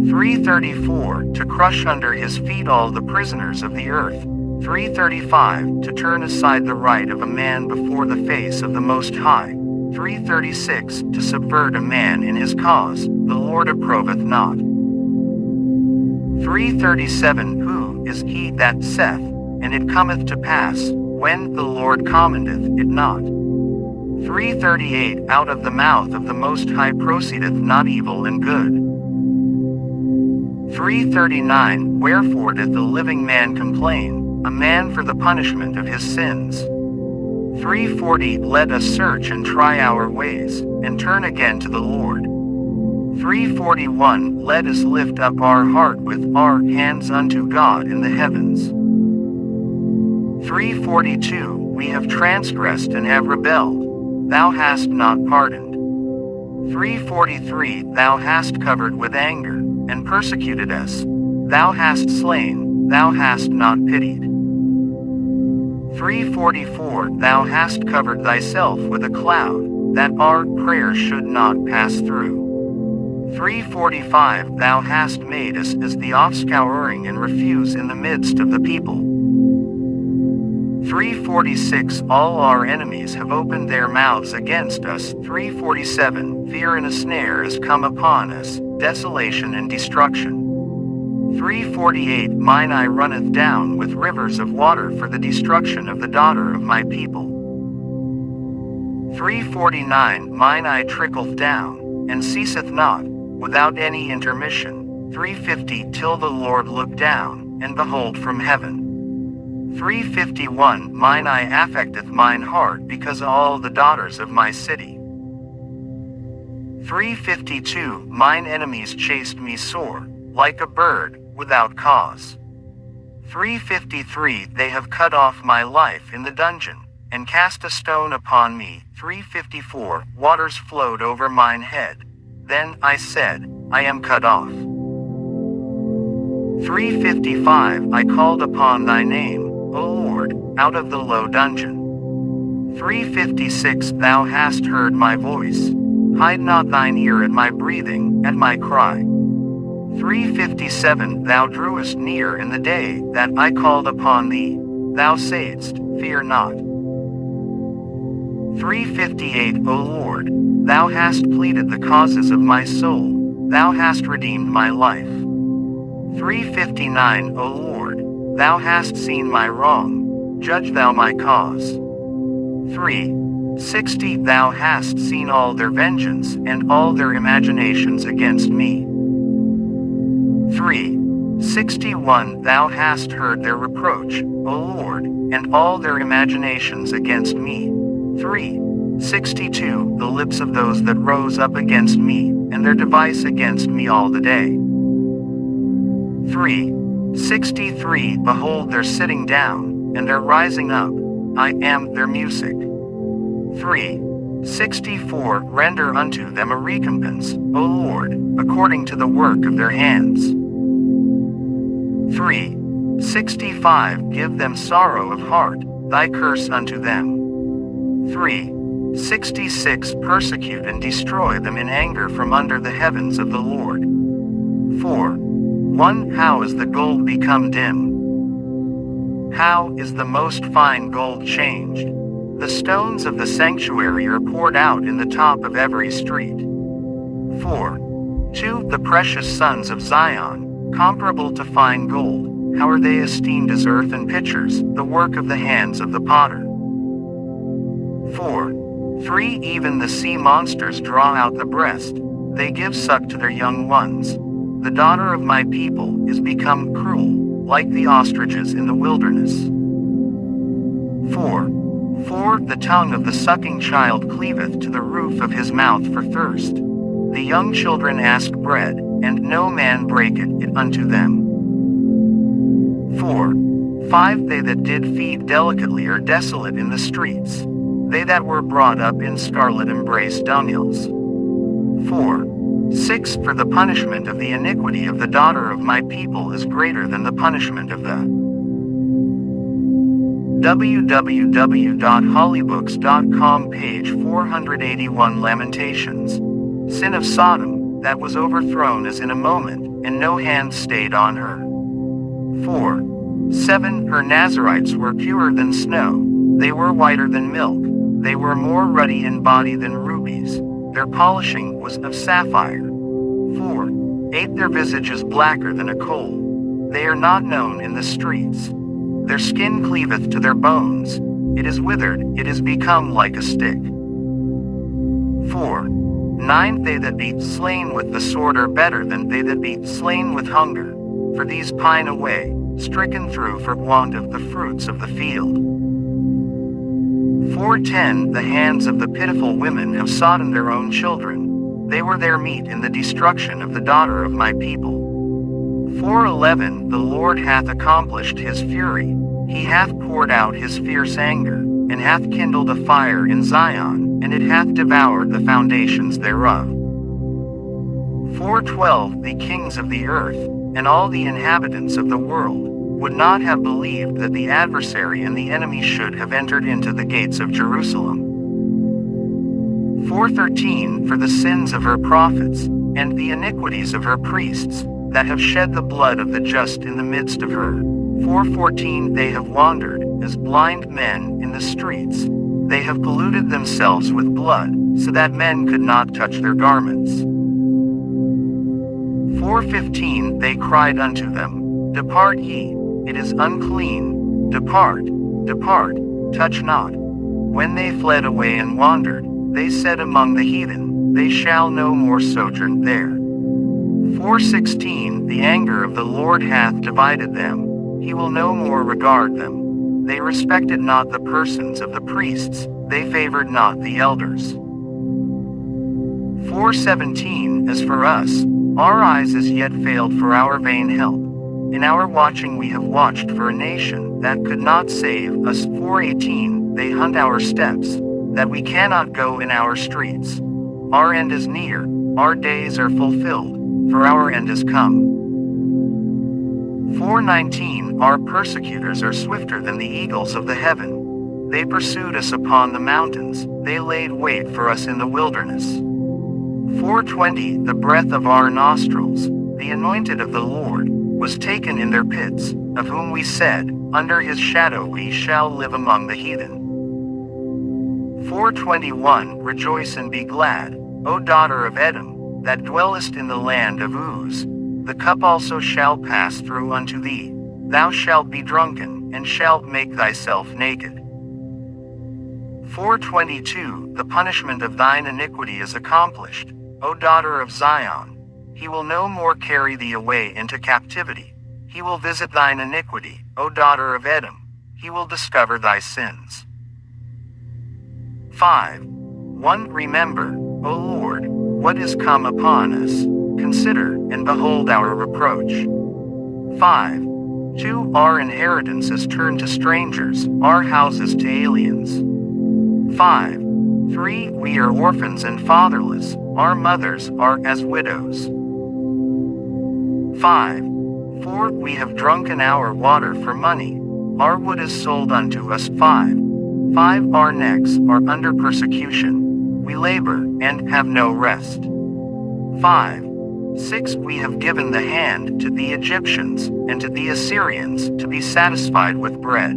3:34 To crush under his feet all the prisoners of the earth. 3:35 To turn aside the right of a man before the face of the Most High. 3:36 To subvert a man in his cause, the Lord approveth not. 3:37 Who is he that saith, and it cometh to pass, when the Lord commandeth it not? 3:38 Out of the mouth of the Most High proceedeth not evil and good. 3:39 Wherefore doth the living man complain, a man for the punishment of his sins? 3:40 Let us search and try our ways, and turn again to the Lord. 3:41 Let us lift up our heart with our hands unto God in the heavens. 3:42 We have transgressed and have rebelled, thou hast not pardoned. 3:43 Thou hast covered with anger, and persecuted us, thou hast slain, thou hast not pitied. 3:44 Thou hast covered thyself with a cloud, that our prayer should not pass through. 3:45 Thou hast made us as the offscouring and refuse in the midst of the people. 3:46 All our enemies have opened their mouths against us. 3:47 Fear and a snare has come upon us, desolation and destruction. 3:48 Mine eye runneth down with rivers of water for the destruction of the daughter of my people. 3:49 Mine eye trickleth down, and ceaseth not, without any intermission. 3:50 Till the Lord look down, and behold from heaven. 3:51 Mine eye affecteth mine heart because of all the daughters of my city. 3:52 Mine enemies chased me sore, like a bird, without cause. 3:53 They have cut off my life in the dungeon, and cast a stone upon me. 3:54 Waters flowed over mine head. Then I said, I am cut off. 3:55 I called upon thy name, O Lord, out of the low dungeon. 3:56 Thou hast heard my voice. Hide not thine ear at my breathing, at my cry. 3:57 Thou drewest near in the day that I called upon thee. Thou saidst, Fear not. 3:58 O Lord, Thou hast pleaded the causes of my soul. Thou hast redeemed my life. 3:59 O Lord, Thou hast seen my wrong. Judge Thou my cause. 3:60 Thou hast seen all their vengeance and all their imaginations against me. 3:61 Thou hast heard their reproach, O Lord, and all their imaginations against me. 3:62 The lips of those that rose up against me, and their device against me all the day. 3:63 Behold their sitting down, and their rising up, I am their music. 3:64 Render unto them a recompense, O Lord, according to the work of their hands. 3:65 Give them sorrow of heart, thy curse unto them. 3:66 Persecute and destroy them in anger from under the heavens of the Lord. 4:1 How is the gold become dim? How is the most fine gold changed? The stones of the sanctuary are poured out in the top of every street. 4:2 The precious sons of Zion, comparable to fine gold, how are they esteemed as earthen pitchers, the work of the hands of the potter. 4:3 Even the sea monsters draw out the breast, they give suck to their young ones. The daughter of my people is become cruel, like the ostriches in the wilderness. 4:4 The tongue of the sucking child cleaveth to the roof of his mouth for thirst. The young children ask bread, and no man breaketh it unto them. 4:5 They that did feed delicately are desolate in the streets. They that were brought up in scarlet embrace dunghills. 4:6 For the punishment of the iniquity of the daughter of my people is greater than the punishment of the www.hollybooks.com Page 481 Lamentations. Sin of Sodom, that was overthrown as in a moment, and no hand stayed on her. 4:7 Her Nazarites were purer than snow, they were whiter than milk, they were more ruddy in body than rubies, their polishing was of sapphire. 4:8 Their visage is blacker than a coal, they are not known in the streets. Their skin cleaveth to their bones, it is withered, it is become like a stick. 4:9 They that be slain with the sword are better than they that be slain with hunger, for these pine away, stricken through for want of the fruits of the field. 4:10 The hands of the pitiful women have sodden their own children, they were their meat in the destruction of the daughter of my people. 4:11 The Lord hath accomplished his fury, he hath poured out his fierce anger, and hath kindled a fire in Zion, and it hath devoured the foundations thereof. 4:12 The kings of the earth, and all the inhabitants of the world, would not have believed that the adversary and the enemy should have entered into the gates of Jerusalem. 4:13 For the sins of her prophets, and the iniquities of her priests, that have shed the blood of the just in the midst of her. 4:14 They have wandered, as blind men, in the streets. They have polluted themselves with blood, so that men could not touch their garments. 4:15 They cried unto them, Depart ye, it is unclean, depart, depart, touch not. When they fled away and wandered, they said among the heathen, They shall no more sojourn there. 4:16 The anger of the Lord hath divided them, he will no more regard them. They respected not the persons of the priests, they favored not the elders. 4:17 As for us, our eyes as yet failed for our vain help. In our watching we have watched for a nation that could not save us. 4:18 They hunt our steps, that we cannot go in our streets. Our end is near, our days are fulfilled, for our end is come. 4:19 Our persecutors are swifter than the eagles of the heaven. They pursued us upon the mountains, they laid wait for us in the wilderness. 4:20 The breath of our nostrils, the anointed of the Lord, was taken in their pits, of whom we said, Under his shadow we shall live among the heathen. 4:21 Rejoice and be glad, O daughter of Edom, that dwellest in the land of Uz. The cup also shall pass through unto thee. Thou shalt be drunken, and shalt make thyself naked. 4:22 The punishment of thine iniquity is accomplished, O daughter of Zion. He will no more carry thee away into captivity. He will visit thine iniquity, O daughter of Edom. He will discover thy sins. 5:1 Remember, O Lord, what is come upon us. Consider, and behold our reproach. 5:2 Our inheritance is turned to strangers, our houses to aliens. 5:3 We are orphans and fatherless, our mothers are as widows. 5:4 We have drunken our water for money, our wood is sold unto us. 5:5 Our necks are under persecution, we labor, and have no rest. 5:6 We have given the hand to the Egyptians, and to the Assyrians, to be satisfied with bread.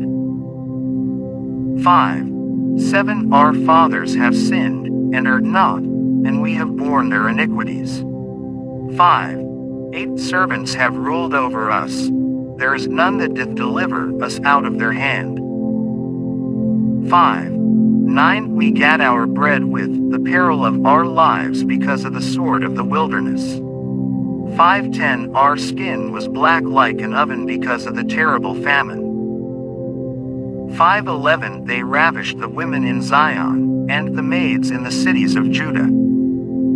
5:7 Our fathers have sinned, and erred not, and we have borne their iniquities. 5:8 Servants have ruled over us, there is none that doth deliver us out of their hand. 5:9 We gat our bread with the peril of our lives because of the sword of the wilderness. 5:10 Our skin was black like an oven because of the terrible famine. 5:11 They ravished the women in Zion, and the maids in the cities of Judah.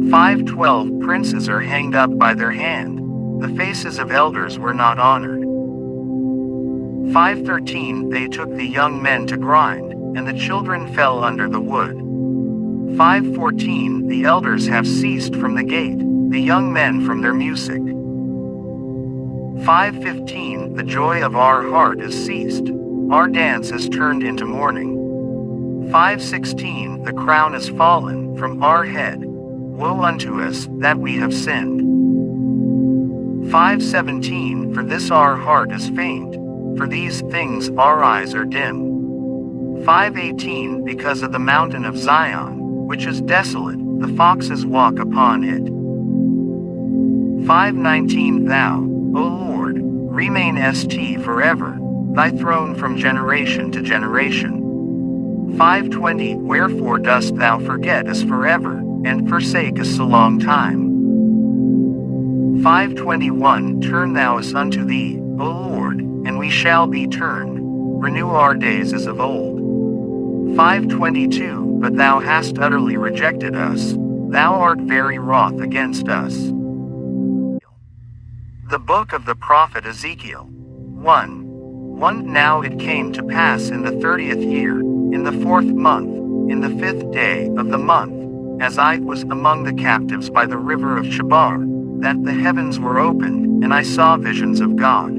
5:12 Princes are hanged up by their hand, the faces of elders were not honored. 5:13 They took the young men to grind, and the children fell under the wood. 5:14 The elders have ceased from the gate, the young men from their music. 5:15 The joy of our heart is ceased, our dance is turned into mourning. 5:16 The crown is fallen from our head, woe unto us, that we have sinned. 5:17 For this our heart is faint, for these things our eyes are dim. 5:18 Because of the mountain of Zion, which is desolate, the foxes walk upon it. 5:19 Thou, O Lord, remain st forever, thy throne from generation to generation. 5:20 Wherefore dost thou forget us forever, and forsake us a long time? 5:21 Turn thou us unto thee, O Lord, and we shall be turned. Renew our days as of old. 5:22 But thou hast utterly rejected us, thou art very wroth against us. The Book of the Prophet Ezekiel. 1:1 Now it came to pass in the 30th year, in the 4th month, in the 5th day of the month, as I was among the captives by the river of Chebar, that the heavens were opened, and I saw visions of God.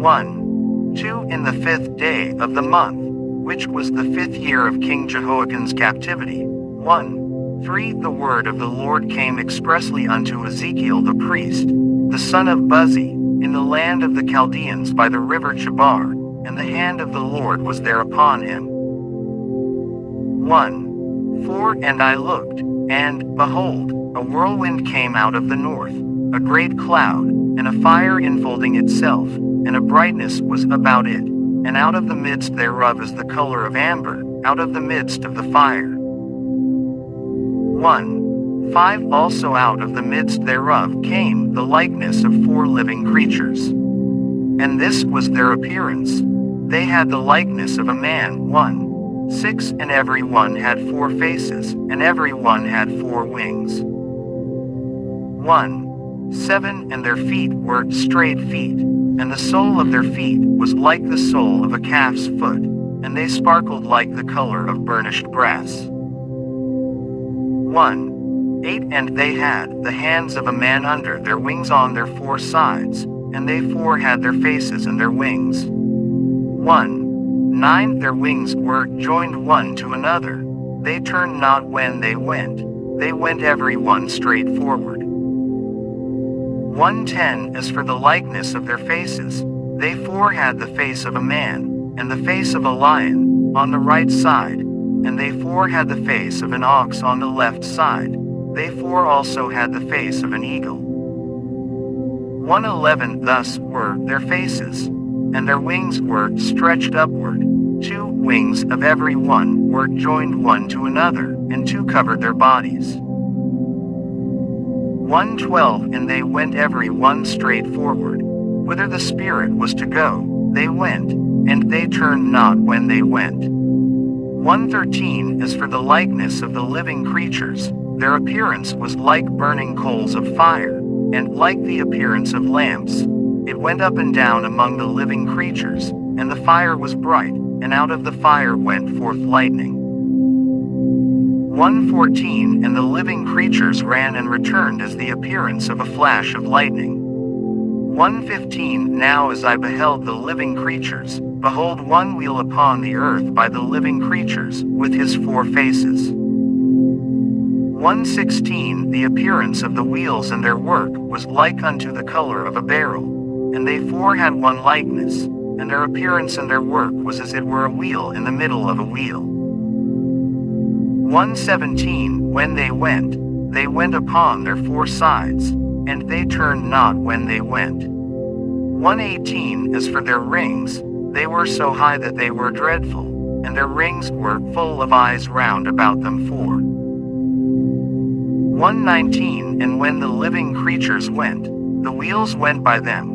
1:2 In the 5th day of the month, which was the 5th year of King Jehoiakim's captivity. 1 3. The word of the Lord came expressly unto Ezekiel the priest, the son of Buzi, in the land of the Chaldeans by the river Chebar, and the hand of the Lord was there upon him. 1. 4. And I looked, and, behold, a whirlwind came out of the north, a great cloud, and a fire enfolding itself, and a brightness was about it, and out of the midst thereof is the color of amber, out of the midst of the fire. 1. 5. Also out of the midst thereof came the likeness of 4 living creatures. And this was their appearance. They had the likeness of a man. 1. 6. And every one had 4 faces, and every one had 4 wings. 1. 7. And their feet were straight feet, and the sole of their feet was like the sole of a calf's foot, and they sparkled like the color of burnished brass. 1. 8. And they had the hands of a man under their wings on their 4 sides, and they 4 had their faces and their wings. 1. 9. Their wings were joined one to another. They turned not when they went every one straight forward. 110. As for the likeness of their faces, they 4 had the face of a man, and the face of a lion, on the right side, and they 4 had the face of an ox on the left side. They 4 also had the face of an eagle. 111. Thus were their faces, and their wings were stretched upward. 2 wings of every one were joined one to another, and 2 covered their bodies. 112. And they went every one straight forward, whither the Spirit was to go, they went, and they turned not when they went. 113. As for the likeness of the living creatures, their appearance was like burning coals of fire, and like the appearance of lamps. It went up and down among the living creatures, and the fire was bright, and out of the fire went forth lightning. 114. And the living creatures ran and returned as the appearance of a flash of lightning. 115. Now as I beheld the living creatures, behold, one wheel upon the earth by the living creatures, with his 4 faces. 116. The appearance of the wheels and their work was like unto the color of a beryl, and they 4 had one likeness, and their appearance and their work was as it were a wheel in the middle of a wheel. 117. When they went upon their 4 sides, and they turned not when they went. 118. As for their rings, they were so high that they were dreadful, and their rings were full of eyes round about them 4. 119. And when the living creatures went, the wheels went by them.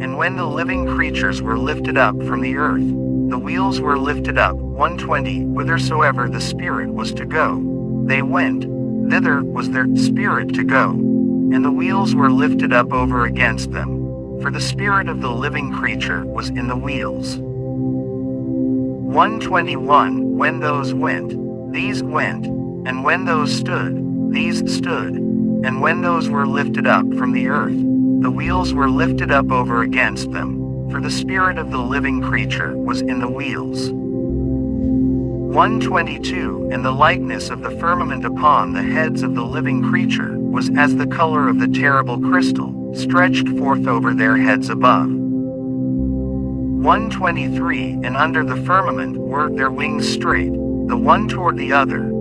And when the living creatures were lifted up from the earth, the wheels were lifted up. 120. Whithersoever the Spirit was to go, they went, thither was their spirit to go, and the wheels were lifted up over against them, for the spirit of the living creature was in the wheels. 121. When those went, these went, and when those stood, these stood, and when those were lifted up from the earth, the wheels were lifted up over against them, for the spirit of the living creature was in the wheels. 122. And the likeness of the firmament upon the heads of the living creature was as the color of the terrible crystal, stretched forth over their heads above. 123. And under the firmament were their wings straight, the one toward the other.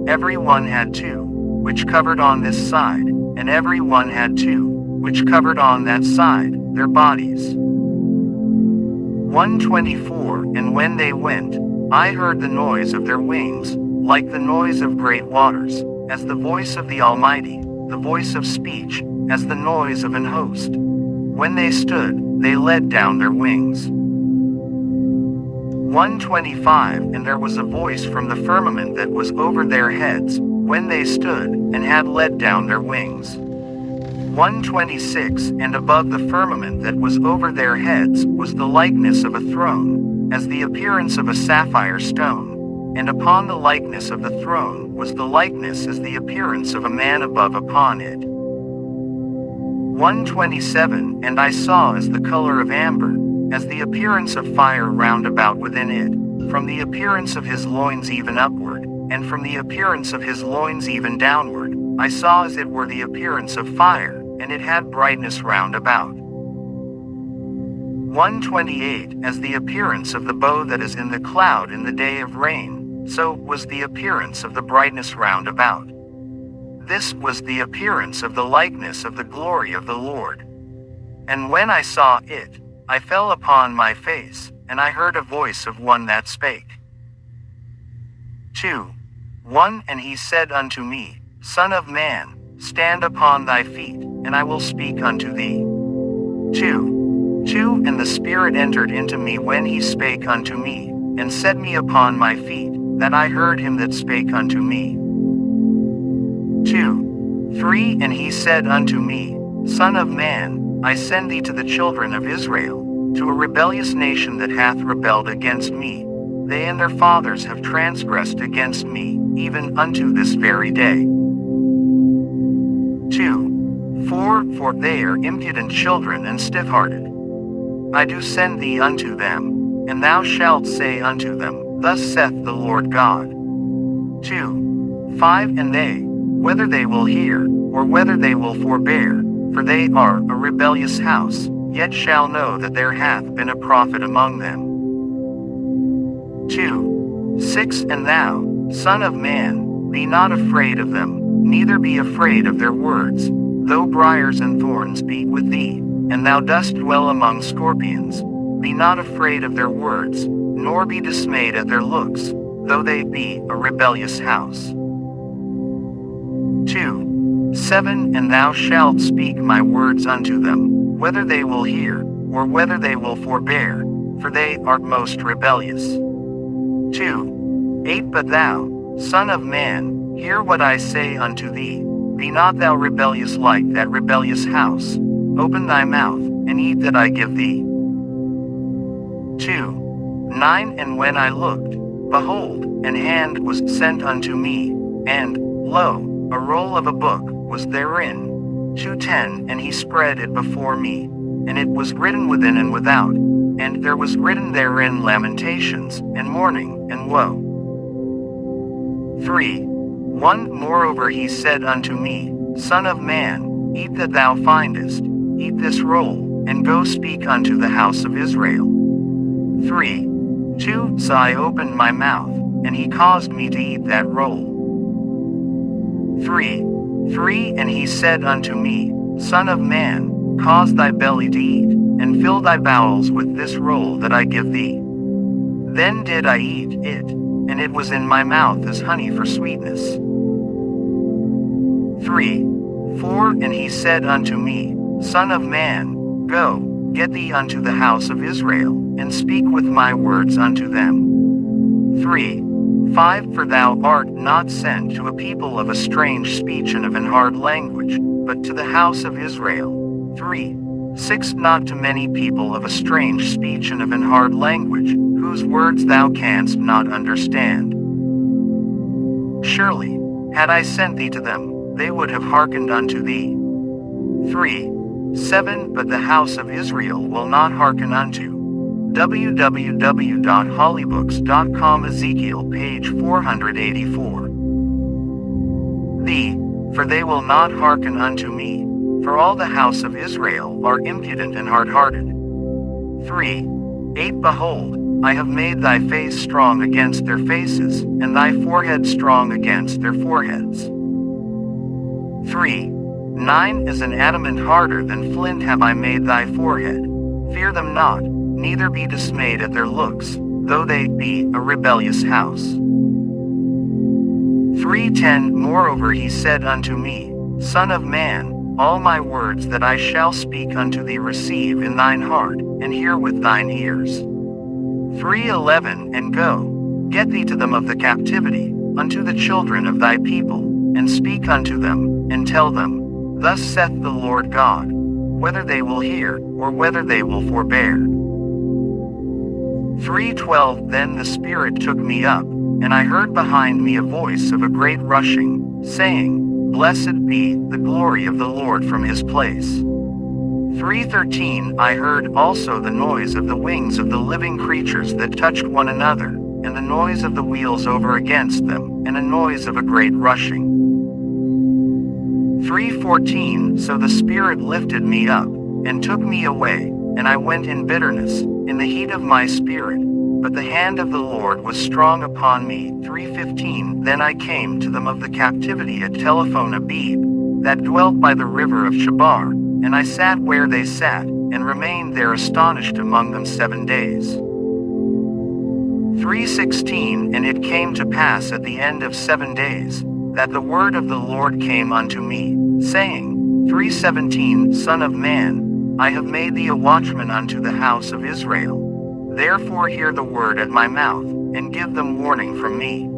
Every one had 2, which covered on this side, and every one had 2, which covered on that side, their bodies. 124. And when they went, I heard the noise of their wings, like the noise of great waters, as the voice of the Almighty, the voice of speech, as the noise of an host. When they stood, they let down their wings. 125. And there was a voice from the firmament that was over their heads, when they stood, and had let down their wings. 126. And above the firmament that was over their heads was the likeness of a throne, as the appearance of a sapphire stone, and upon the likeness of the throne was the likeness as the appearance of a man above upon it. 127. And I saw as the color of amber, as the appearance of fire round about within it, from the appearance of his loins even upward, and from the appearance of his loins even downward, I saw as it were the appearance of fire, and it had brightness round about. 128 As the appearance of the bow that is in the cloud in the day of rain, so was the appearance of the brightness round about. This was the appearance of the likeness of the glory of the Lord. And when I saw it, I fell upon my face, and I heard a voice of one that spake. 2:1 And he said unto me, Son of man, stand upon thy feet, and I will speak unto thee. 2:2 And the Spirit entered into me when he spake unto me, and set me upon my feet, that I heard him that spake unto me. 2:3 And he said unto me, Son of man, I send thee to the children of Israel, to a rebellious nation that hath rebelled against me. They and their fathers have transgressed against me, even unto this very day. 2:4 For they are impudent children and stiff-hearted. I do send thee unto them, and thou shalt say unto them, Thus saith the Lord God. 2:5 And they, whether they will hear, or whether they will forbear, for they are a rebellious house, yet shall know that there hath been a prophet among them. 2:6 And thou, Son of man, be not afraid of them, neither be afraid of their words, though briars and thorns be with thee, and thou dost dwell among scorpions. Be not afraid of their words, nor be dismayed at their looks, though they be a rebellious house. 2:7 And thou shalt speak my words unto them, whether they will hear, or whether they will forbear, for they are most rebellious. 2:8 But thou, Son of man, hear what I say unto thee, be not thou rebellious like that rebellious house. Open thy mouth, and eat that I give thee. 2:9 And when I looked, behold, an hand was sent unto me, and, lo, a roll of a book was therein. 2:10 And he spread it before me, and it was written within and without, and there was written therein lamentations, and mourning, and woe. 3:1 Moreover he said unto me, Son of man, eat that thou findest, eat this roll, and go speak unto the house of Israel. 3:2 So I opened my mouth, and he caused me to eat that roll. 3:3 And he said unto me, Son of man, cause thy belly to eat, and fill thy bowels with this roll that I give thee. Then did I eat it, and it was in my mouth as honey for sweetness. 3:4 And he said unto me, Son of man, go, get thee unto the house of Israel, and speak with my words unto them. 3:5 For thou art not sent to a people of a strange speech and of an hard language, but to the house of Israel. 3:6 Not to many people of a strange speech and of an hard language, whose words thou canst not understand. Surely, had I sent thee to them, they would have hearkened unto thee. 3:7 But the house of Israel will not hearken unto. www.hollybooks.com Ezekiel page 484. For they will not hearken unto me, for all the house of Israel are impudent and hard-hearted. 3:8 Behold, I have made thy face strong against their faces, and thy forehead strong against their foreheads. 3:9 As an adamant harder than flint have I made thy forehead. Fear them not, neither be dismayed at their looks, though they be a rebellious house. 3:10 Moreover he said unto me, Son of man, all my words that I shall speak unto thee receive in thine heart, and hear with thine ears. 3:11 And go, get thee to them of the captivity, unto the children of thy people, and speak unto them, and tell them, Thus saith the Lord God, whether they will hear, or whether they will forbear. 3:12 Then the Spirit took me up, and I heard behind me a voice of a great rushing, saying, Blessed be the glory of the Lord from his place. 3:13 I heard also the noise of the wings of the living creatures that touched one another, and the noise of the wheels over against them, and a noise of a great rushing. 3:14 So the Spirit lifted me up, and took me away, and I went in bitterness, in the heat of my spirit, but the hand of the Lord was strong upon me. 3:15 Then I came to them of the captivity at Telephone Abib, that dwelt by the river of Chebar, and I sat where they sat, and remained there astonished among them 7 days. 3:16 And it came to pass at the end of 7 days, that the word of the Lord came unto me, saying, 3:17 Son of man, I have made thee a watchman unto the house of Israel. Therefore hear the word at my mouth, and give them warning from me.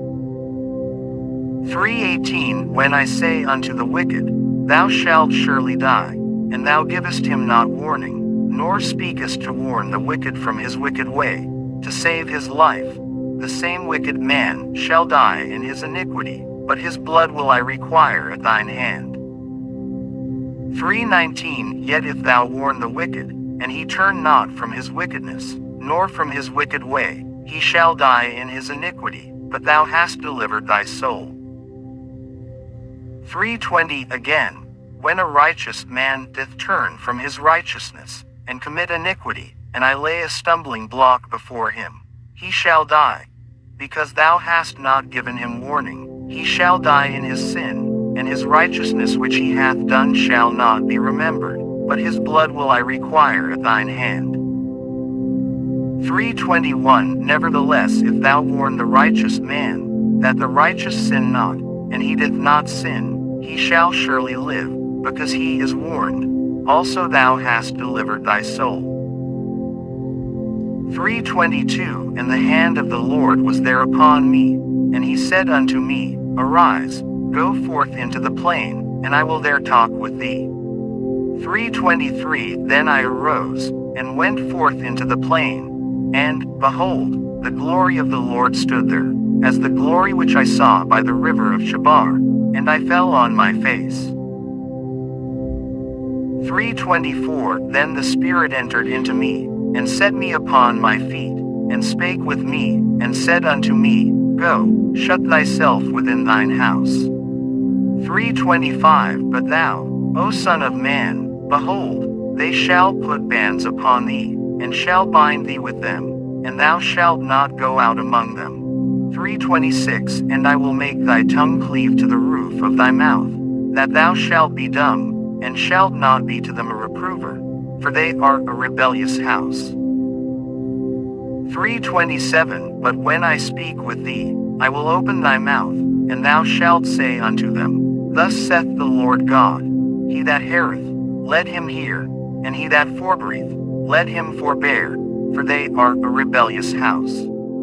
3:18 When I say unto the wicked, Thou shalt surely die, and thou givest him not warning, nor speakest to warn the wicked from his wicked way, to save his life, the same wicked man shall die in his iniquity, but his blood will I require at thine hand. 3:19 Yet if thou warn the wicked, and he turn not from his wickedness, nor from his wicked way, he shall die in his iniquity, but thou hast delivered thy soul. 3:20 Again, when a righteous man doth turn from his righteousness, and commit iniquity, and I lay a stumbling block before him, he shall die. Because thou hast not given him warning, he shall die in his sin, and his righteousness which he hath done shall not be remembered, but his blood will I require at thine hand. 3:21 Nevertheless if thou warn the righteous man, that the righteous sin not, and he doth not sin, he shall surely live, because he is warned. Also thou hast delivered thy soul. 3:22 And the hand of the Lord was there upon me, and he said unto me, Arise, go forth into the plain, and I will there talk with thee. 3:23 Then I arose, and went forth into the plain, and, behold, the glory of the Lord stood there, as the glory which I saw by the river of Chebar, and I fell on my face. 3:24 Then the Spirit entered into me, and set me upon my feet, and spake with me, and said unto me, Go, shut thyself within thine house. 3:25 But thou, O Son of man, behold, they shall put bands upon thee, and shall bind thee with them, and thou shalt not go out among them. 3:26 And I will make thy tongue cleave to the roof of thy mouth, that thou shalt be dumb, and shalt not be to them a reprover, for they are a rebellious house. 3:27 But when I speak with thee, I will open thy mouth, and thou shalt say unto them, Thus saith the Lord God, He that heareth, let him hear, and he that forbreath, let him forbear, for they are a rebellious house.